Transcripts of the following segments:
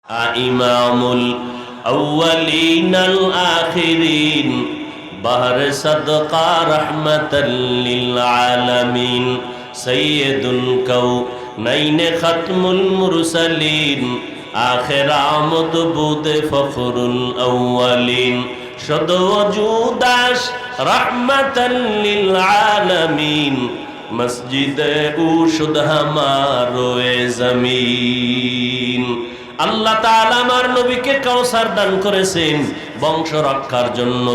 ইমামুল আউয়ালিনাল আখিরিন বাহর সাদকা রাহমাতাল লিল আলামিন সাইয়্যিদুল কাউনাইন খাতমুল মুরসালিন আখির আমদ বুদে ফখরুল আউয়ালিন শদ ওজুদাস রাহমাতাল লিল আলামিন মসজিদে উশুদ হামারোয়ে জমিন। আল্লাহ তাআলা আমার নবীকে কাউসার দান করেছেন বংশ রক্ষার জন্য।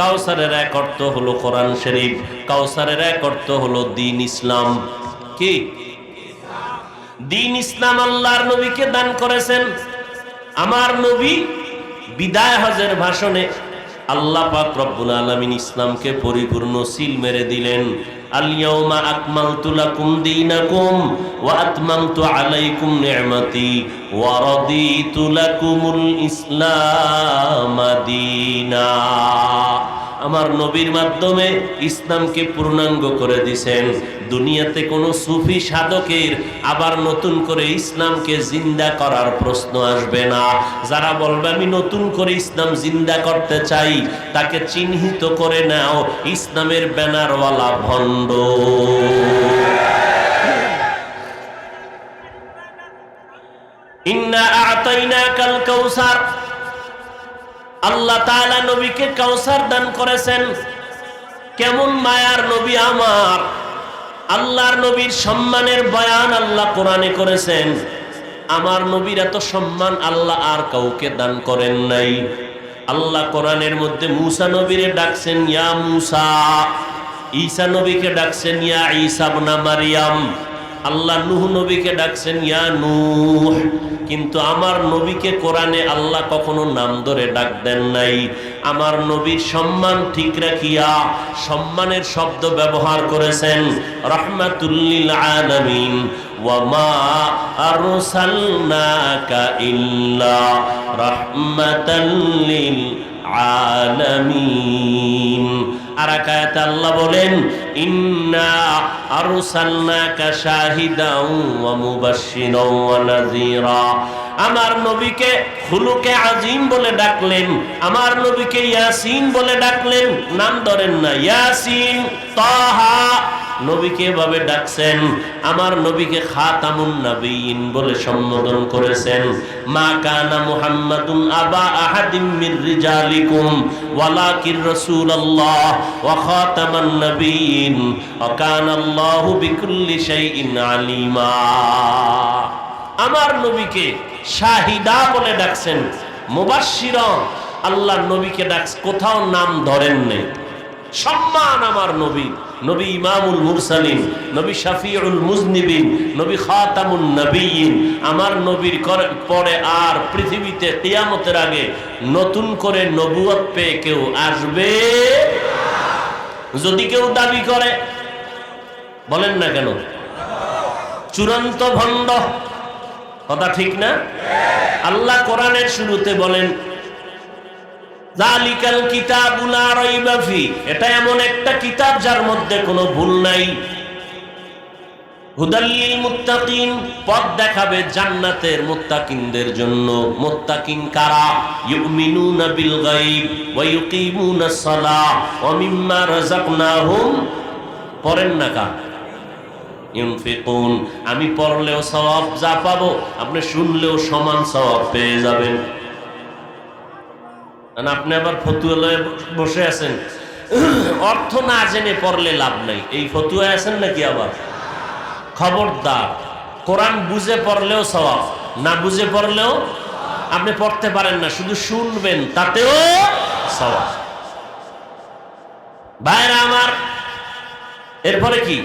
কাউসারের এক অর্থ হলো কোরআন শরীফ, কাউসারের এক অর্থ হলো দ্বীন ইসলাম। কি দ্বীন ইসলাম আল্লাহর নবীকে দান করেছেন। আমার নবী বিদায় হজের ভাষণে আল্লাহ পাক রব্বুল আলামিন ইসলামকে পরিপূর্ণ সিল মেরে দিলেন। আল ইয়াউমা আকমালতু লাকুম দীনাকুম ওয়া আতমামতু আলাইকুম নি'মাতি ওয়া রাদিতু লাকুমুল ইসলাম দীনা। আমার নবীর মাধ্যমে ইসলামকে পূর্ণাঙ্গ করে দিয়েছেন। দুনিয়াতে কোনো সুফি সাধকের আবার নতুন করে ইসলামকে জিন্দা করার প্রশ্ন আসবে না। যারা বলবে আমি নতুন করে ইসলাম জিন্দা করতে চাই, তাকে চিহ্নিত করে নাও ইসলামের ব্যানারওয়ালা ভণ্ড। ইন্না আ'তাইনাকাল কাউসার, আল্লাহ তাআলা নবীকে কাউসার দান করেছেন। কেমন মায়ার নবী আমার! আল্লাহর নবীর সম্মানের বয়ান আল্লাহ কোরআনে করেছেন। আমার নবীর এত সম্মান আল্লাহ আর কাউকে দান করেন নাই। আল্লাহ কোরআনের মধ্যে মূসা নবীরে ডাকছেন ইয়া মূসা, ঈসা নবীকে ডাকছেন ইয়া ঈসা ইবনে মারইয়াম, আল্লাহ নূহ নবীকে ডাকছেন ইয়া নূহ। কিন্তু আমার নবীকে কোরআনে আল্লাহ কখনো নাম ধরে ডাক দেন নাই। আমার নবীর সম্মান ঠিক রাখিয়া সম্মানের শব্দ ব্যবহার করেছেন রাহমাতুল লিল আলামিন। ওয়া মা আরসালনাকা ইল্লা রাহমাতাল লিল আলামিন। আর আয়াতে আল্লাহ বলেন ইন্না আরসালনাকা শাহিদাও ওয়া মুবাশশিরাও ওয়া নাযীরা। আমার নবীকে খুলুকে আজিম বলে ডাকলেন, আমার নবীকে ইয়াসিন বলে ডাকলেন, নাম ধরেন না। ইয়াসিন, তাহা নবীকে এভাবে ডাকছেন। আমার নবীকে খাতামুন নবিয়্যিন বলে সম্বোধন করেছেন। মা কানা মুহাম্মাদুন আবা আহাদিম মির রিজালিকুম ওয়ালাকিন রাসূলুল্লাহ ওয়া খাতামান নবিয়্যিন ওয়া কানাল্লাহু বিকুল্লি শাইইন আলিমা। আমার নবীকে শাহিদা বলে ডাকছেন, মুবাশশিরা। আল্লাহর নবীকে ডাকছে, কোথাও নাম ধরেন নেই। সম্মান আমার নবী, নবী ইমামুল মুরসালিন, নবী শাফিউল মুজনিবিন, নবী খাতামুন নবিয়্যিন। আমার নবীর পরে আর পৃথিবীতে কিয়ামতের আগে নতুন করে নবুয়ত পেয়ে কেউ আসবে। যদি কেউ দাবি করে, বলেন না কেন, চূড়ান্ত ভণ্ড। কথা ঠিক না? আল্লাহ কোরআনের শুরুতে বলেন যালিকাল কিতাবু লা রাইবা ফি, এটা এমন একটা কিতাব যার মধ্যে কোনো ভুল নাই। হুদাল লিল মুত্তাকিন, পথ দেখাবে জান্নাতের মুত্তাকিনদের জন্য। মুত্তাকিন কারা? ইউমিনুনা বিল গায়ব ওয়া ইউকিমুনাস সালাহ ওয়া মিম্মা রাযাকনাহুম, পড়েন না কা ইউনফিকুন। আমি পড়লেও সওয়াব যা পাবো, আপনি শুনলেও সমান সওয়াব পেয়ে যাবেন। আপনি আবার ফতুয়া লয়ে বসে আছেন, অর্থ না জেনে পড়লে লাভ নাই, এই ফতুয়া আছেন নাকি? আবার খবরদার, কোরআন বুঝে পড়লেও সওয়াব, না বুঝে পড়লেও আপনি পড়তে পারেন না, শুধু শুনবেন তাতেও সওয়াব। ভাইরা আমার, এরপরে কি?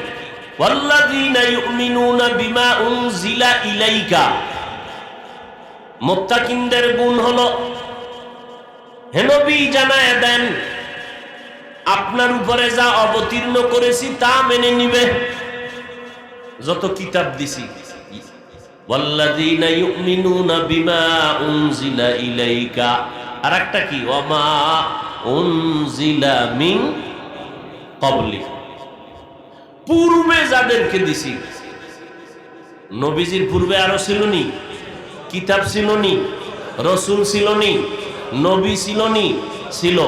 ওয়াল্লাযীনা ইউমিনুনা বিমা উনজিলা ইলাইকা। মুত্তাকিনদের গুণ হলো, হে নবী জানায় দেন আপনার উপরে যা অবতীর্ণ করেছি তা মেনে নিবে, যত কিতাব দিছি। ওয়াল্লাযীনা ইউমিনুনা বিমা উনজিলা ইলাইকা। আর একটা কি? ওয়া মা উনজিলা মিন ক্বাবলি, পূর্বে যাদেরকে দিছি। নবীজির পূর্বে আরো ছিল নি? কিতাব ছিল নি, রসুল ছিল নি, নবী ছিল নি, ছিল।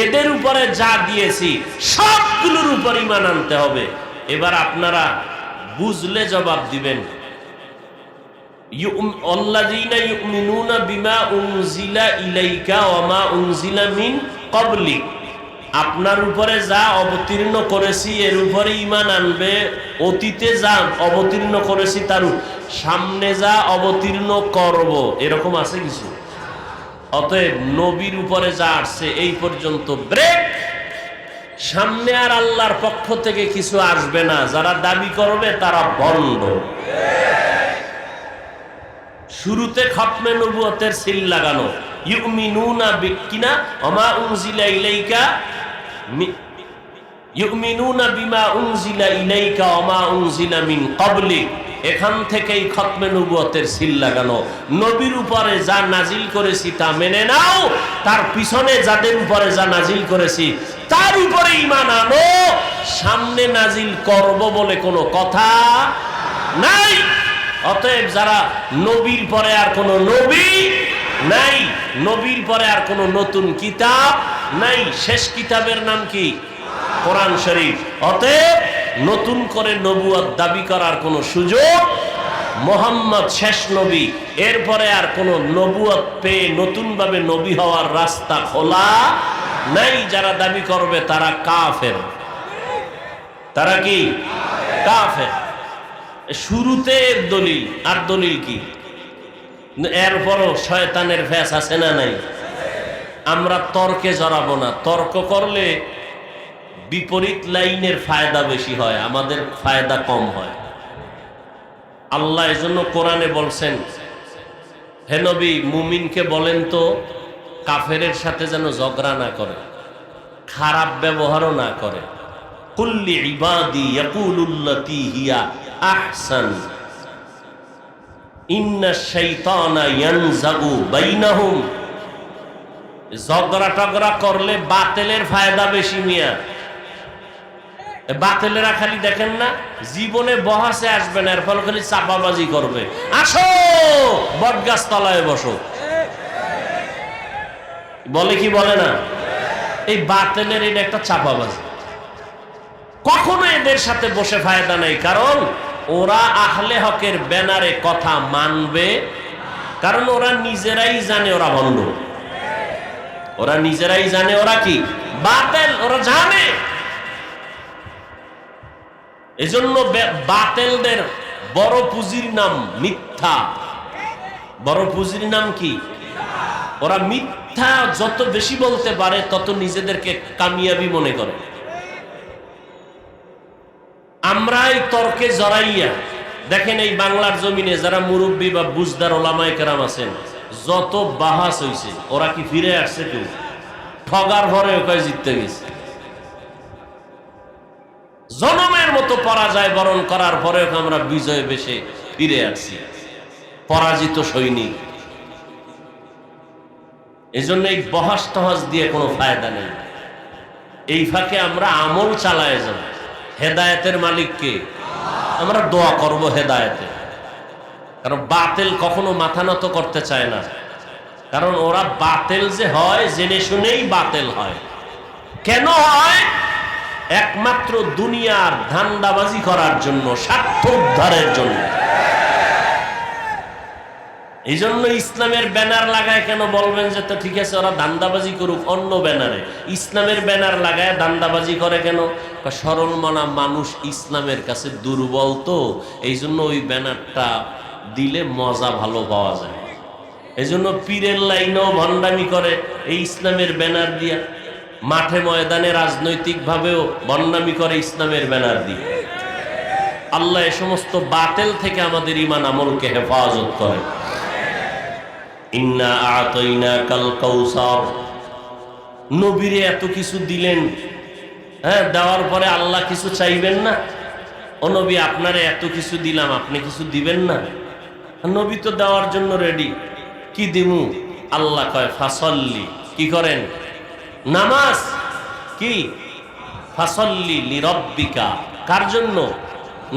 এদের উপরে যা দিয়েছি সবগুলোর উপর ঈমান আনতে হবে। এবার আপনারা বুঝলে জবাব দিবেন। আল্লাযীনা ইউমিনুনা বিমা উনজিলা ইলাইকা ওয়া মা উনজিলা মিন ক্বাবলিক, আপনার উপরে যা অবতীর্ণ করেছি এর উপরে ঈমান আনবে। অতীতে যা অবতীর্ণ করেছি তার সামনে যা অবতীর্ণ করব, এরকম আছে কিছু? অতএব নবীর উপরে যা আসছে এই পর্যন্ত ব্রেক। সামনে আর আল্লাহর পক্ষ থেকে কিছু আসবে না। যারা দাবি করবে তারা ভণ্ড। শুরুতে খতমে নবুয়তের সিল লাগানো, ইউমিনুনা বিকিনা ওমা উনজিলা ইলাইকা, ইউমিনুনা বিমা উনজিলা ইলাইকা ওমা উনজিলা মিন ক্বাবলিক। এখান থেকেই খতমে নবুয়তের সিল লাগানো। নবীর উপরে যা নাজিল করেছি তা মেনে নাও, তার পিছনে যাদের উপরে যা নাজিল করেছি তার উপরে ঈমান আনো। সামনে নাজিল করব বলে কোনো কথা নাই। অতএব যারা নবীর পরে আর কোনো নবী নাই, নবীর পরে আর কোনো নতুন কিতাব নাই, শেষ কিতাবের নাম কি? কোরআন শরীফ। অতএব নতুন করে নবুয়ত দাবি করার কোনো সুযোগ, মুহাম্মদ শেষ নবী, এরপরে আর কোনো নবুয়ত পেয়ে নতুনভাবে নবী হওয়ার রাস্তা খোলা নাই। যারা দাবি করবে তারা কাফের। তারা কি? কাফের। শুরুতে দলিল, আর দলিল কি? এরপরও শয়তানের ফ্যাস আছে না নাই? আমরা তর্কে জড়াবো না। তর্ক করলে বিপরীত লাইনের ফায়দা বেশি হয়, আমাদের ফায়দা কম হয়। আল্লাহ এজন্য কোরআনে বলছেন, হে নবী মুমিনকে বলেন তো কাফেরের সাথে যেন ঝগড়া না করে, খারাপ ব্যবহারও না করে। কুল্লি ইবাদি ইয়াকুলুল্লাতী হিয়া আহসান ইন্নাশ শাইতানা ইয়ানজাগু বাইনাহুম। ঝগড়া টগড়া করলে বাতিলের ফায়দা বেশি মিয়া। বাতিলেরা খালি দেখেন না, জীবনে বহাসে আসবে না, এর ফলে খালি চাপাবাজি করবে। আসো বটগাছ তলায় বসো, বলে কি বলে না? এই বাতিলের এটা একটা চাপাবাজি। কখনো এদের সাথে বসে ফায়দা নাই, কারণ ওরা আহলে হকের ব্যানারে কথা মানবে। কারণ ওরা নিজেরাই জানে ওরা ভণ্ড, ওরা নিজেরাই জানে ওরা কি বাতিল, ওরা জানে। এজন্য বাতিলদের বড় পুঁজির নাম মিথ্যা। বড় পুঁজির নাম কি? ওরা মিথ্যা যত বেশি বলতে পারে তত নিজেদেরকে কামিয়াবি মনে করে। আমরা এই তর্কে জড়াইয়া দেখেন, এই বাংলার জমিনে যারা মুরব্বী বা বুজদার ওলামায়ে কেরাম আছেন, যত বাহাস হইছে, ওরা কি ফিরে আসছে? কেউ ঠগার ভরে ওকে জিততে গেছে। জনমের মতো পরাজয় বরণ করার পরেও আমরা বিজয় বেশে ফিরে আসছি, পরাজিত সৈনিক। এই জন্য এই বহাস টহাস দিয়ে কোনো ফায়দা নেই। এই ফাঁকে আমরা আমল চালায় যাব। হেদায়েতের মালিককে আমরা দোয়া করব হেদায়েতে। কারণ বাতিল কখনো মাথা নত করতে চায় না। কারণ ওরা বাতিল যে হয় জেনে শুনেই বাতিল হয়। কেন হয়? একমাত্র দুনিয়ার ধান্দাবাজি করার জন্য, স্বার্থ উদ্ধারের জন্য। এই জন্য ইসলামের ব্যানার লাগায় কেন বলবেন যে তো ঠিক আছে ওরা ধান্দাবাজি করুক অন্য ব্যানারে, ইসলামের ব্যানার লাগায় ধান্দাবাজি করে কেন? সরল মনা মানুষ ইসলামের কাছে দুর্বল, তো এই জন্য ওই ব্যানারটা দিলে মজা ভালো পাওয়া যায়। এই জন্য পীরের লাইনেও ভণ্ডামি করে এই ইসলামের ব্যানার দিয়া, মাঠে ময়দানে রাজনৈতিক ভাবেও ভণ্ডামি করে ইসলামের ব্যানার দিয়ে। আল্লাহ এ সমস্ত বাতিল থেকে আমাদের ঈমান আমলকে হেফাজত করে। ইন্না আতাইনাকাল কাউসার। নবীরে এত কিছু দিলেন, হ্যাঁ, দেওয়ার পরে আল্লাহ কিছু চাইবেন না? ও নবী আপনারে এত কিছু দিলাম, আপনি কিছু দিবেন না? নবী তো দেওয়ার জন্য রেডি। কি দিমু? আল্লাহ কয় ফাসল্লি। কি করেন? নামাজ। কি? ফাসল্লি লিরাব্বিকা। কার জন্য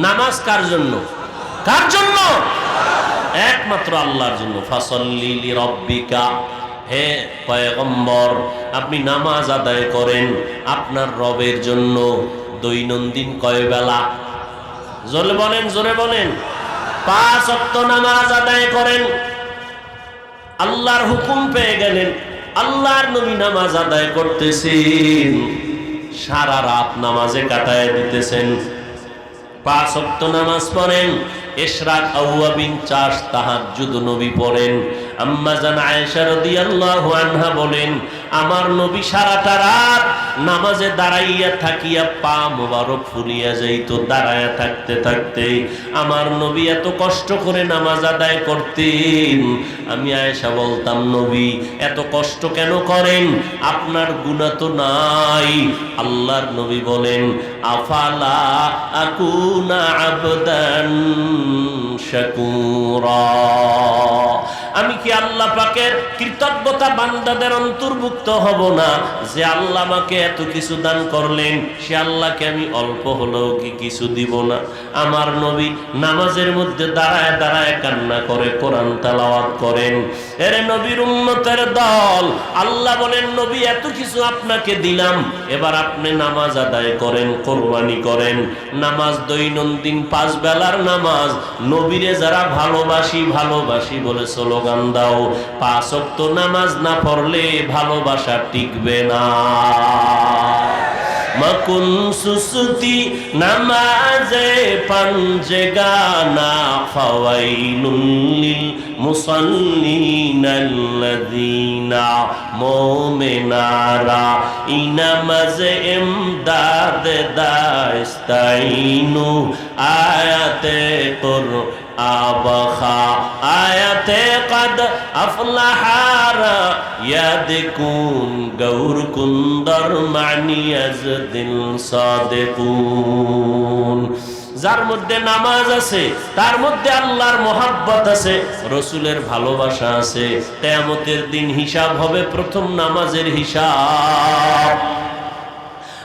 নামাজ? কার জন্য? কার জন্য? একমাত্র আল্লাহর জন্য। ফাসাল্লি লিরাব্বিকা, হে পয়গম্বর আপনি নামাজ আদায় করেন আপনার রবের জন্য। দৈনন্দিন কয় বেলা? জোরে বলেন, জোরে বলেন। 5 ওয়াক্ত নামাজ আদায় করেন। আল্লাহর হুকুম পেয়ে গেলেন, আল্লাহর নবী নামাজ আদায় করতেছেন, সারা রাত নামাজে কাটায় দিতেছেন। 5 ওয়াক্ত নামাজ পড়েন, ইশরাক, আওয়াবিন, চাষ, তাহাজ্জুদ নবী পড়েন। আম্মা জান আয়েশা রাদিয়াল্লাহু আনহা বলেন, আমার নবী সারাটা রাত নামাজে দাঁড়াইয়া থাকিয়া পা মোবারক ফুলিয়া যাইত। দাঁড়াইয়া থাকতে থাকতে আমার নবী এত কষ্ট করে নামাজ আদায় করতেন। আমি আয়েশা বলতাম, নবী এত কষ্ট কেন করেন? আপনার গুনাহ তো নাই। আল্লাহর নবী বলেন, আফালা আকুনা আবদান শাকুরা, আমি কি আল্লাহ পাকের কৃতজ্ঞতা বান্দাদের অন্তর্ভুক্ত হব না? যে আল্লাহ আমাকে এত কিছু দান করলেন, সে আল্লাহকে আমি অল্প হলেও কি কিছু দিব না? আমার নবী নামাজের মধ্যে দাঁড়ায় দাঁড়ায় কান্না করে কোরআন তেলাওয়াত করেন। এর নবীর উম্মতের দল, আল্লাহ বলেন, নবী এত কিছু আপনাকে দিলাম, এবার আপনি নামাজ আদায় করেন, কোরবানি করেন। নামাজ দৈনন্দিন 5 বেলার নামাজ। নবীরে যারা ভালোবাসি ভালোবাসি বলে স্লোগান দাও, 5 ওয়াক্ত নামাজ না পড়লে ভালোবাসা টিকবে না। মকুন সুসুতি নামাজে পাঞ্জেগানা, ফাওয়াইলুল লিল মুসাল্লিনাল্লাযীনা মুমিনারা ইনামাজে ইমদাদ দাস্তাইনু। আয়াতে কুরআন আবখা, আয়াতে কদ আফলাহারা ইয়াদকুন গৌর কুন্দর মানিয়াজ দিল সাদিকুন। যার মধ্যে নামাজ আছে তার মধ্যে আল্লাহর মোহাব্বত আছে, রসুলের ভালোবাসা আছে। কিয়ামতের দিন হিসাব হবে প্রথম নামাজের হিসাব।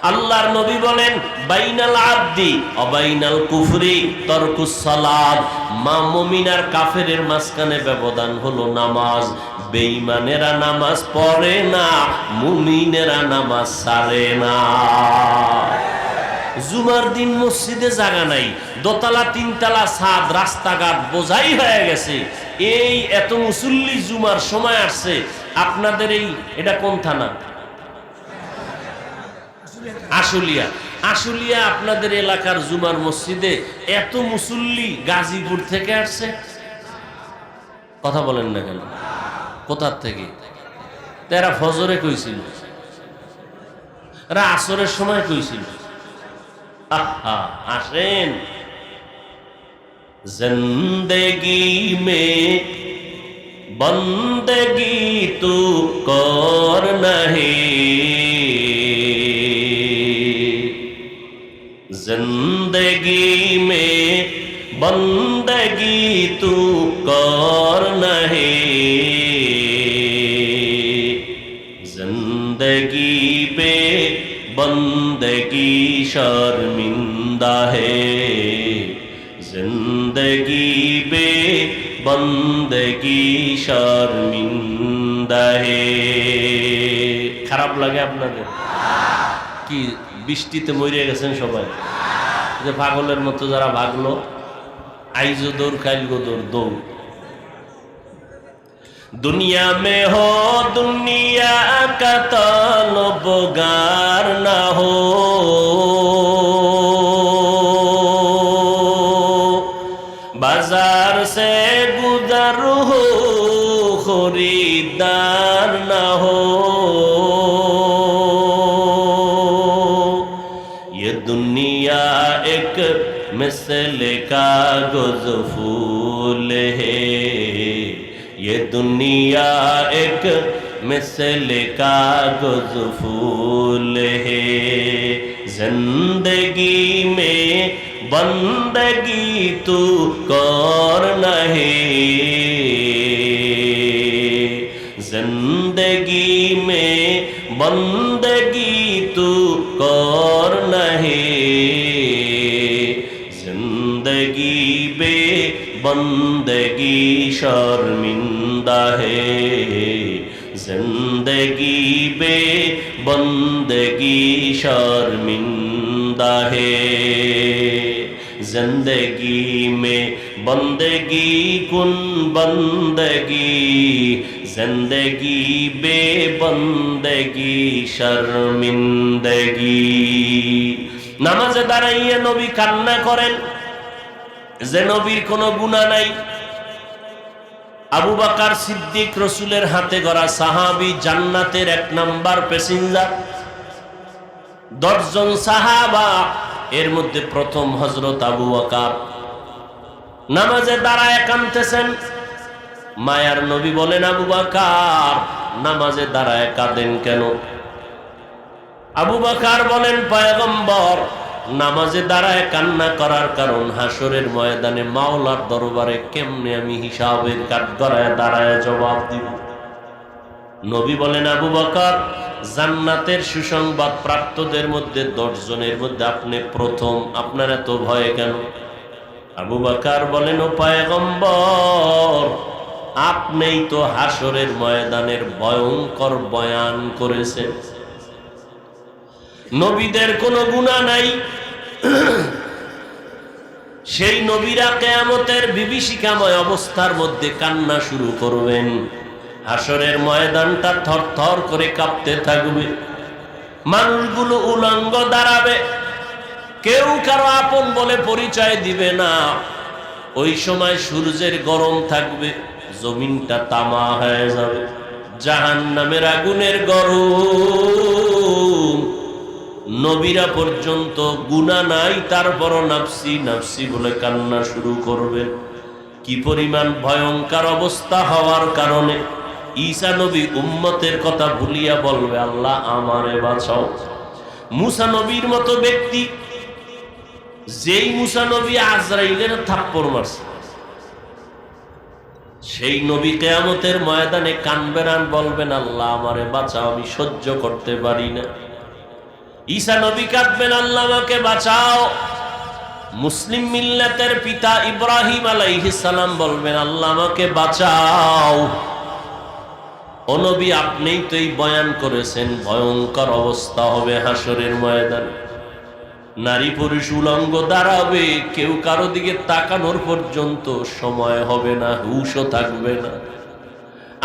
আল্লাহর নবী বলেন, বাইনাল আবদি ওয়া বাইনাল কুফরি তারকুস সালাত, মুমিন আর কাফেরের মাঝখানে ব্যবধান হলো নামাজ। বেঈমানেরা নামাজ পড়ে না, মুমিনেরা নামাজ ছাড়ে না। জুমার দিন মসজিদে জায়গা নাই, দোতলা 3 তলা ছাদ, রাস্তাঘাট বোঝাই হয়ে গেছে। এই এত মুসল্লি জুমার সময় আসছে। আপনাদের এটা কোন থানা? আশুলিয়া। আশুলিয়া আপনাদের এলাকার জুমার মসজিদে এত মুসল্লি গাজীপুর থেকে আসছে। কথা বলেন না কেন? কোথার থেকে? তারা ফজরে কইছিল, এরা আসরের সময় কইছিল। আহা, আসেন। জিন্দেগি মে বন্দেগি তু কর নহি, जिंदगी में बंदगी तू कर नहीं, जिंदगी पे बंदगी शर्मिंदा है, जिंदगी पे बंदगी शर्मिंदा है। খারাপ লাগে আপনাদের কি? বৃষ্টিতে মরে গেছেন সবাই, যে পাগলের মতো যারা ভাগলো, আইজো দৌড় কাইল গো দৌড় দৌড়। दुनिया में हो दुनिया का तलबगार ना हो, बाजार से गुजर हो खरीदार ना हो, ये दुनिया एक मिसल कागज फूल है, ये दुनिया एक मिसल कागज फूल है, जिंदगी में बंदगी तू कर नहीं, जिंदगी में बंदगी तू कर नहीं, जिंदगी बे बंदगी शर्मिंदा है, जिंदगी बे बंदगी शर्मिंदा है, जिंदगी में बंदगी कुन बंदगी, जिंदगी बे बंदगी शर्मिंदगी। নামাজে দাঁড়াইয়া নবী কান্না করেন যে নবীর কোনো গুনাহ নাই। আবু বকর সিদ্দিক রাসূলের হাতে গড়া সাহাবী, জান্নাতের 1 নাম্বার প্যাসেঞ্জার। 10 জন সাহাবা, এর মধ্যে প্রথম হযরত আবু বকর নামাজে দাঁড়ায় কাঁদতেছেন। মায়ার নবী বলেন, আবু বকর নামাজে দাঁড়ায় কাঁদেন কেন? আবু বকর বলেন, পয়গম্বর নামাজে দাঁড়ায় কান্না করার কারণ হাসরের ময়দানে মাওলার দরবারে কেমনে আমি হিসাবের কাঠগড়ায় দাঁড়ায় জবাব দিব। নবী বলেন, আবু বকর জান্নাতের সুসংবাদ প্রাপ্তদের মধ্যে 10 জনের মধ্যে আপনি প্রথম, আপনার এত ভয় কেন? আবু বকর বলেন, ও পয়গম্বর আপনিই তো হাসরের ময়দানের ভয়ঙ্কর বয়ান করেছেন, নবীদের কোনো গুনাহ নাই, সেই নবীরা কিয়ামতের বিভীষিকাময় অবস্থার মধ্যে কান্না শুরু করবেন। হাসরের ময়দানটা থরথর করে কাঁপতে থাকবে, মানুষগুলো উলঙ্গ দাঁড়াবে, কেউ কারো আপন বলে পরিচয় দিবে না। ওই সময় সূর্যের গরম থাকবে, জমিনটা তামা হয়ে যাবে, জাহান্নামের আগুনের গরম। নবীরা পর্যন্ত গুনাহ নাই, তারপরও নাফসি নাফসি বলে কান্না শুরু করবে। কি পরিমাণ ভয়ঙ্কর অবস্থা হওয়ার কারণে ঈসা নবী উম্মতের কথা ভুলিয়া বলবে, আল্লাহ আমারে বাঁচাও। মুসা নবীর মতো ব্যক্তি, যেই মুসা নবী আজরাইলের থাপ্পড় মারছে, সেই নবী কিয়ামতের ময়দানে কানবেন আর বলবেন, আল্লাহ আমারে বাঁচাও, আমি সহ্য করতে পারি না। ঈসা নবী কাঁদবেন, আল্লাহ আমাকে বাঁচাও। মুসলিম মিল্লাতের পিতা ইব্রাহিম আলাইহিস সালাম বলবেন, আল্লাহ আমাকে বাঁচাও। ও নবী আপনিই তো এই বয়ান করেছেন, ভয়ঙ্কর অবস্থা হবে হাসরের ময়দানে, নারী পুরুষ উলঙ্গ দাঁড়াবে, কেউ কারো দিকে তাকানোর পর্যন্ত সময় হবে না, হুশও থাকবে না।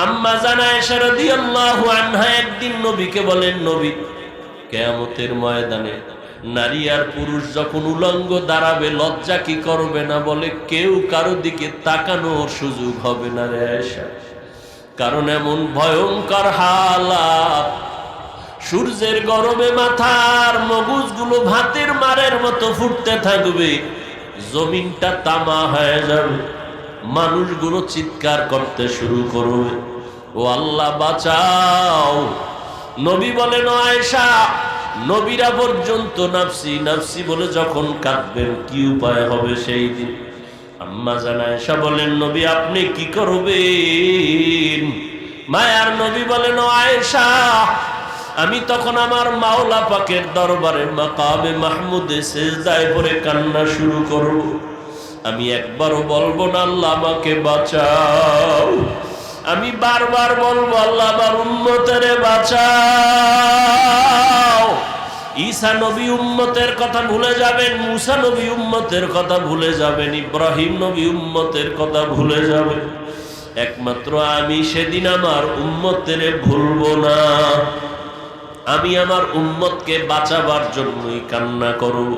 আম্মা জানা আয়েশা রাদিয়াল্লাহু আনহা একদিন নবীকে বলেন, নবী কিয়ামতের ময়দানে নারী আর পুরুষ যখন উলঙ্গ দাঁড়াবে লজ্জা কি করবে না? বলে কেউ কারো দিকে তাকানোর সুযোগ হবে না রে আয়েশা, কারণ এমন ভয়ঙ্কর হালাত, সূর্যের গরমে মাথার মগজগুলো ভাতের মারের মতো ফুটতে থাকবে, জমিনটা তামা হয়ে যাবে, মানুষগুলো চিৎকার করতে শুরু করবে, ও আল্লাহ বাঁচাও। নবী বলেন, ও আয়েশা নবীরা পর্যন্ত নাফসি নাফসি বলে যখন কাঁদবেন কি উপায় হবে সেই দিন? আম্মা জান আয়েশা বলেন, নবী আপনি কি করবেন? মায়ার নবী বলেন, ও আয়েশা আমি তখন আমার মাওলা পাকের দরবারে মাকামে মাহমুদে সিজদায় পড়ে কান্না শুরু করব। আমি একবারও বলবো না আল্লাহ আমাকে বাঁচাও, আমি বারবার বলবো আল্লাহ আমার উম্মতের বাঁচাও। ঈসা নবী উম্মতের কথা ভুলে যাবেন, মুসা নবী উম্মতের কথা ভুলে যাবেন, ইব্রাহিম নবী উম্মতের কথা ভুলে যাবেন, একমাত্র আমি সেদিন আমার উম্মতের ভুলবো না। আমি আমার উম্মতকে বাঁচাবার জন্যই কান্না করব।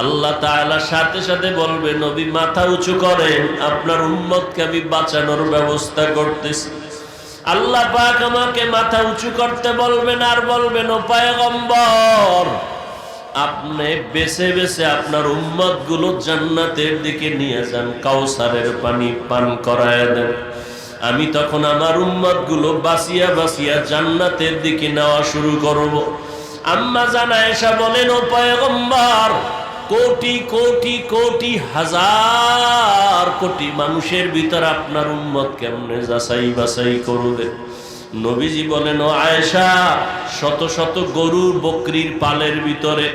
আল্লাহ তাআলা সাথে সাথে বলবে, নবী মাথা উঁচু করেন, আপনার উম্মতকে আমি বাঁচানোর ব্যবস্থা করতেছি। আল্লাহ পাক আমাকে মাথা উঁচু করতে বলবেন আর বলবেন, ও পয়গম্বর আপনি বেছে বেছে আপনার উম্মত গুলো জান্নাতের দিকে নিয়ে যান, কাউসারের পানি পান করায় দেন। আমি তখন আমার উম্মত গুলো বাঁচিয়া বাঁচিয়া জান্নাতের দিকে নেওয়া শুরু করব। আম্মা জান আয়েশা বলেন, ও পয়গম্বর কোটি কোটি কোটি হাজার কোটি মানুষের ভিতর আপনার উম্মত কেমনে যাচাই বাছাই করবে? নবীজি বলেন, ও আয়েশা শত শত গরুর বকরির পালের ভিতরে,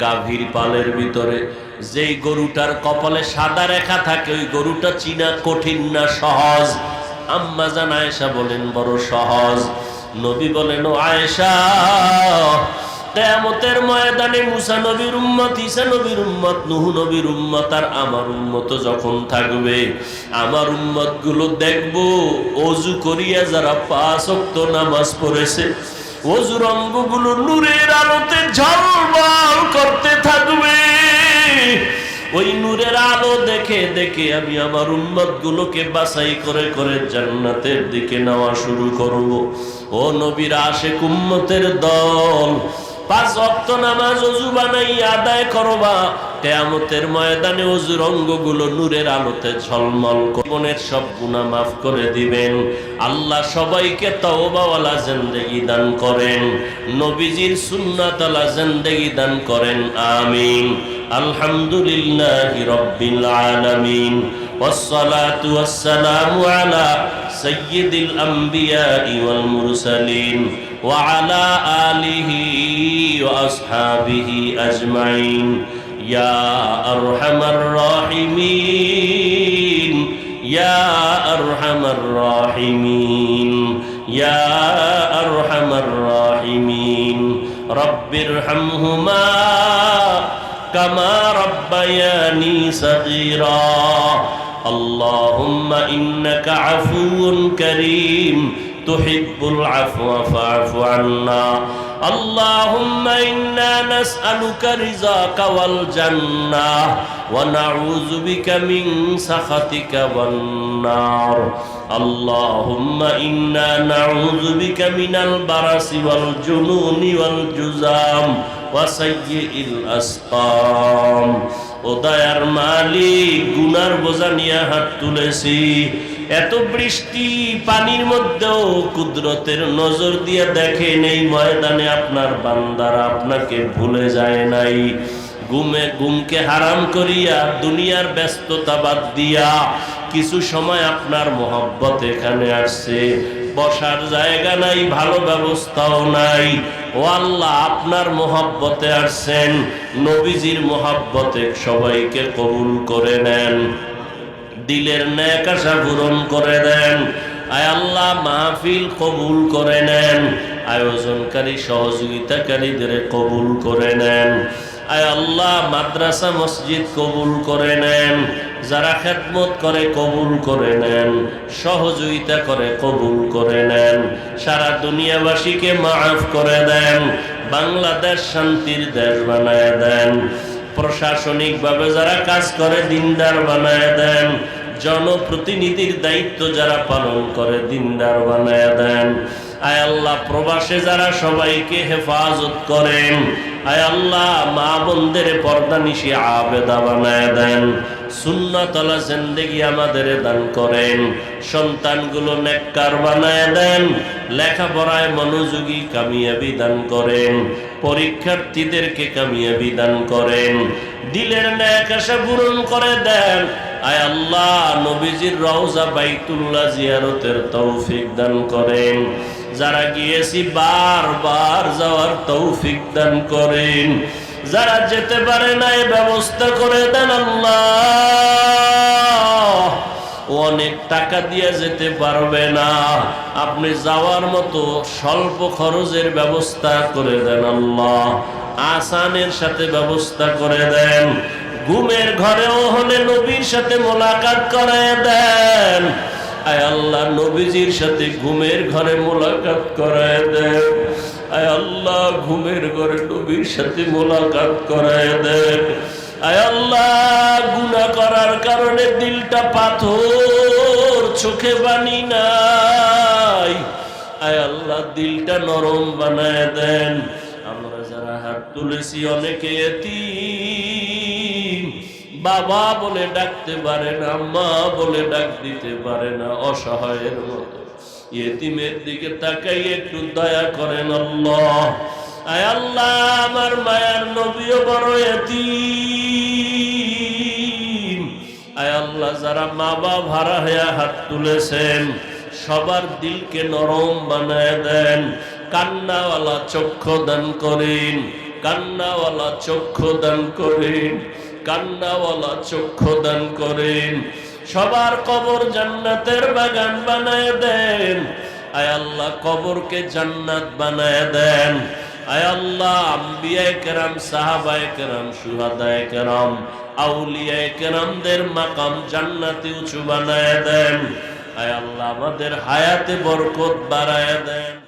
গাভীর পালের ভিতরে যেই গরুটার কপালে সাদা রেখা থাকে ওই গরুটা চিনা কঠিন না সহজ? আম্মা জান আয়েশা বলেন বড় সহজ। নবী বলেন ও আয়েশা, কিয়ামতের ময়দানে মুসা নবীর উম্মত, ঈসা নবীর উম্মত, নূহ নবীর উম্মত আর আমার উম্মত যখন থাকবে, আমার উম্মত গুলো দেখবো ওযু করিয়া যারা 5 ওয়াক্ত নামাজ পড়েছে ওযুর অঙ্গগুলো নূরের আলোতে ঝলমল করতে থাকবে। ওই নূরের আলো দেখে দেখে আমি আমার উম্মত গুলোকে বাছাই করে করে জান্নাতের দিকে নেওয়া শুরু করব। ও নবীর আশিক উম্মতের দল, 5 ওয়াক্ত নামাজ ওযু বানাইয়া আদায় করবা, কিয়ামতের ময়দানে ওযুর অঙ্গগুলো নূরের আলোতে ঝলমল জীবনের সব গুনাহ মাফ করে দিবেন। আল্লাহ সবাইকে তওবাওয়ালা জিন্দেগি দান করেন, নবীজির সুন্নাতওয়ালা জিন্দেগি দান করেন, আমিন। আলহামদুলিল্লাহি রাব্বিল আলামিন, ওয়াসসালাতু ওয়াসসালামু আলা সাইয়্যিদিল আমবিয়াই ওয়াল মুরসালিন ওয়া আলা আলিহি ওয়া আসহাবিহি আজমাইন। ইয়া আরহামার রাহিমিন, ইয়া আরহামার রাহিমিন, ইয়া আরহামার রাহিমিন। রব্বিরহামহুমা কামা রাব্বায়ানি সগীরা। আল্লাহুম্মা ইন্নাকা আফুউন কারীম তুহিব্বুল আফওয়া ফা'ফু আন্না। আল্লাহুম্মা ইন্না নাসআলুকা রিযাকা ওয়াল জান্নাহ ওয়া নাউযু বিকা মিন সাখাতিকা ওয়ান নার। আল্লাহুম্মা ইন্না নাউযু বিকা মিনাল বারাসি ওয়াল জুনুনি ওয়াল জুযাম ওয়া সাইয়্যিল আসকাম। ও দয়ার মালিক, গুনার বোঝা নিয়ে হাত তুলেছি, এত বৃষ্টি পানির মধ্যেও কুদরতের নজর দিয়ে দেখেন এই ময়দানে আপনার বান্দারা আপনাকে ভুলে যায় নাই। ঘুমকে হারাম করিয়া দুনিয়ার ব্যস্ততা বাদ দিয়া কিছু সময় আপনার মহব্বত এখানে আসছে, বসার জায়গা নাই, ভালো ব্যবস্থাও নাই। ও আল্লাহ, আপনার মহব্বতে আসছেন, নবীজির মহব্বতে সবাইকে কবুল করে নেন, দিলের নেক আশা পূরণ করে দেন। আয় আল্লাহ, মাহফিল কবুল করে নেন, আয়োজনকারী সহযোগিতাকারীদের কবুল করে নেন। আয় আল্লাহ, মাদ্রাসা মসজিদ কবুল করে নেন, যারা খেদমত করে কবুল করে নেন, সহযোগিতা করে কবুল করে নেন। সারা দুনিয়াবাসীকে মাফ করে দেন, বাংলাদেশ শান্তির দেশ বানায় দেন। প্রশাসনিকভাবে যারা কাজ করে দিনদার বানায় দেন, জনপ্রতিনিধির দায়িত্ব যারা পালন করে দিনদার বানায় দেন। আয় আল্লাহ, প্রবাসে যারা সবাইকে হেফাজত করেন, আয় আল্লাহ, মা বোনদের পর্দা নিশি আবেদা বানায় দেন, সুন্নাতওয়ালা জিন্দেগি আমাদের দান করেন, সন্তানগুলো নেককার বানায় দেন, লেখাপড়ায় মনোযোগী কামিয়াবি দান করেন, পরীক্ষার্থীদেরকে কামিয়াবি দান করেন, দিলের নেক আশা পূরণ করে দেন। আয় আল্লাহ, নবীজির রওজা বাইতুল্লাহ জিয়ারতের তৌফিক দান করেন, যারা গিয়েছি বারবার যাওয়ার তৌফিক দান করেন, যারা যেতে পারে না এই ব্যবস্থা করে দেন। আল্লাহ, অনেক টাকা দিয়ে যেতে পারবে না, আপনি যাওয়ার মতো স্বল্প খরচের ব্যবস্থা করে দেন। আল্লাহ, আসানের সাথে ব্যবস্থা করে দেন, ঘুমের ঘরেও হলে নবীর সাথে মোলাকাত করায় দেন। আয় আল্লাহ, নবীজির সাথে ঘুমের ঘরে মোলাকাত করায় দেন। আয় আল্লাহ, ঘুমের ঘরে নবীর সাথে মোলাকাত করায় দেন। আয় আল্লাহ, গুনাহ করার কারণে দিলটা পাথর, চোখে পানি নাই, আয় আল্লাহ, দিলটা নরম বানায় দেন। আমরা যারা হাত তুলেছি অনেকে এতিম, বাবা বলে ডাকতে পারে না, মা বলে ডাক দিতে পারে না, অসহায়ের মতো এতিমের দিকে তাকাই একটু দয়া করেন আল্লাহ। আয় আল্লাহ, আমার মায়ার নবীও বড় এতিম। আয় আল্লাহ, যারা মা বাবা হারা হয়ে হাত তুলেছেন সবার দিলকে নরম বানায় দেন, কান্নাওয়ালা চক্ষু দান করেন, কান্নাওয়ালা চক্ষু দান করেন। কান্নাওয়ালা চক্ষু দান করেন, সবার কবর জান্নাতের বাগান বানায় দেন। আয় আল্লাহ কবরকে জান্নাত বানায় দেন। আয় আল্লাহ আম্বিয়ায়ে কেরাম, সাহাবায়ে কেরাম, শুহাদায়ে কেরাম, আউলিয়ায়ে কেরামদের মাকাম জান্নাতে উঁচু বানায় দেন। আয় আল্লাহ আমাদের হায়াতে বরকত বাড়ায় দেন।